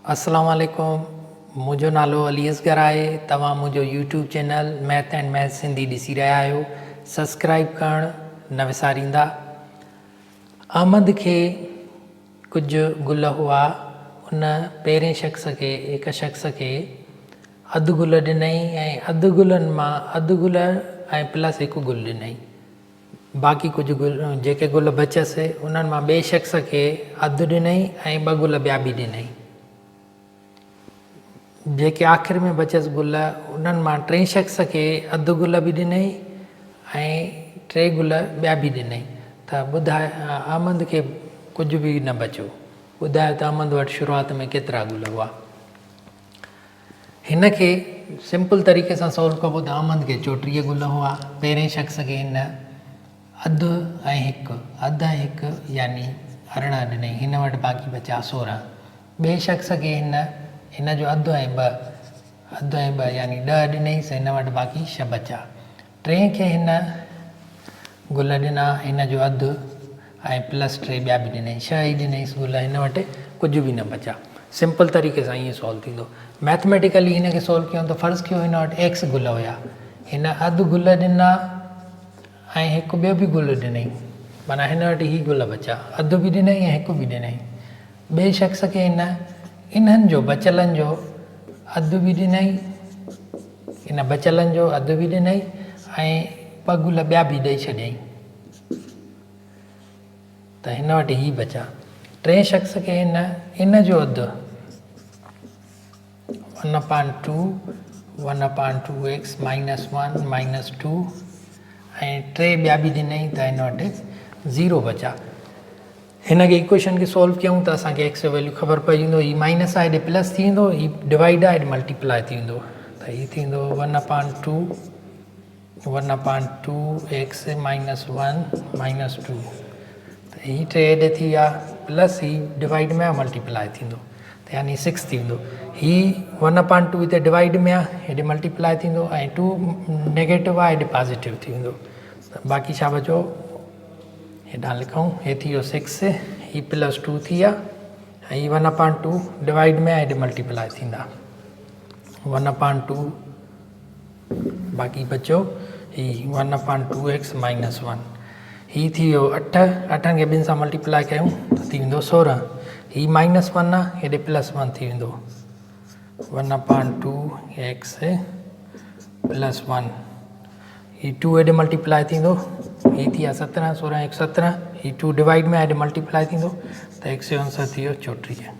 अस्सलाम वालेकुम। मुझो नालो अली असगर आहे। तव्हां मुझो YouTube channel math and math Sindhi ॾिसी रहिया आहियो। सब्सक्राइब करणु न विसारींदा। अहमद खे कुझु गुल हुआ। उन पहिरें हिक शख़्स खे अधु गुल ॾिनई ऐं अधु गुलनि मां अधु गुल ऐं प्लस हिकु गुल ॾिनई। बाक़ी कुझु गुल जेके गुल बचियसि उन्हनि मां ॿिए शख़्स खे अधु ॾिनई ऐं ॿ गुल ॿिया बि ॾिनई। जेके आख़िर में बचियसि गुल उन्हनि मां टे शख़्स खे अधु गुल बि ॾिनई ऐं टे गुल ॿिया बि ॾिनई। त ॿुधाए अहमद खे कुझु बि न बचियो। ॿुधायो त अहमद वटि शुरूआत में केतिरा गुल हुआ। हिन खे सिंपल तरीक़े सां सॉल्व कबो त अहमद खे 34 गुल हुआ। पहिरें शख़्स खे हिन अधु ऐं हिकु यानी 18 ॾिनई। हिन वटि बाक़ी बचा 16। ॿिए शख़्स खे हिन जो अधु ऐं ॿ यानी 10 ॾिनईसि। हिन वटि बाक़ी 6 बचा। टे खे हिन गुल ॾिना, हिन जो अधु ऐं प्लस 3 ॿिया बि ॾिनई। 6 ई ॾिनईसि गुल। हिन वटि कुझु बि न बचा। सिंपल तरीक़े सां ईअं सॉल्व थींदो। मैथमेटिकली हिन खे सॉल्व कयूं त फ़र्ज़ु कयो हिन वटि x गुल हुया। हिन अधु गुल ॾिना ऐं हिकु ॿियो बि गुल ॾिनई। माना हिन वटि ही गुल बचा। अधु बि ॾिनई ऐं हिकु बि ॾिनई। ॿिए शख़्स खे इन्हनि जो बचियलनि जो अधु बि ॾिनई, हिन बचियलनि जो अधु बि ॾिनई ऐं 2 गुल ॿिया बि ॾेई छॾियईं। त हिन वटि ही बचा। टे शख़्स खे इन जो अधु 1/2x -1 -2 ऐं 3 ॿिया बि ॾिनई। त हिन वटि 0 बचा। हिन खे इक्वेशन खे सॉल्व कयूं त असांखे x जो वैल्यू ख़बर पइजी वेंदो। ही माइनस आहे, हेॾे प्लस थी वेंदो। ही डिवाइड आहे, हेॾे मल्टीप्लाई थी वेंदो। त ही थींदो 1/2x -1 -2। त ही 3 हेॾे थी विया प्लस ही डिवाइड में आहे, मल्टीप्लाई थींदो। त यानी 6 थी वेंदो। ही 1/2 हिते डिवाइड में आहे, हेॾे मल्टीप्लाई थींदो ऐं 2 नेगेटिव आहे, हेॾे पॉज़िटिव थी वेंदो। त बाक़ी छा बचो हेॾां लिखूं। हे थी वियो 6, ही +2 थी विया ऐं ही 1/2 डिवाइड में आहे, हेॾे मल्टीप्लाई थींदा। 1/2 बाक़ी बचियो ही 1/2x -1। ही थी वियो 8। 8 खे ॿिनि सां मल्टीप्लाई कयूं त थी वेंदो 16। ही -1 आहे, हेॾे +1 थी वेंदो। 1/2x +1। ही 2 हेॾे मल्टीप्लाई थींदो। ही थी विया 17। 16 1 17। ही 2 डिवाइड में हेॾे मल्टीप्लाई थींदो। त x जो आंसर थी वियो 34।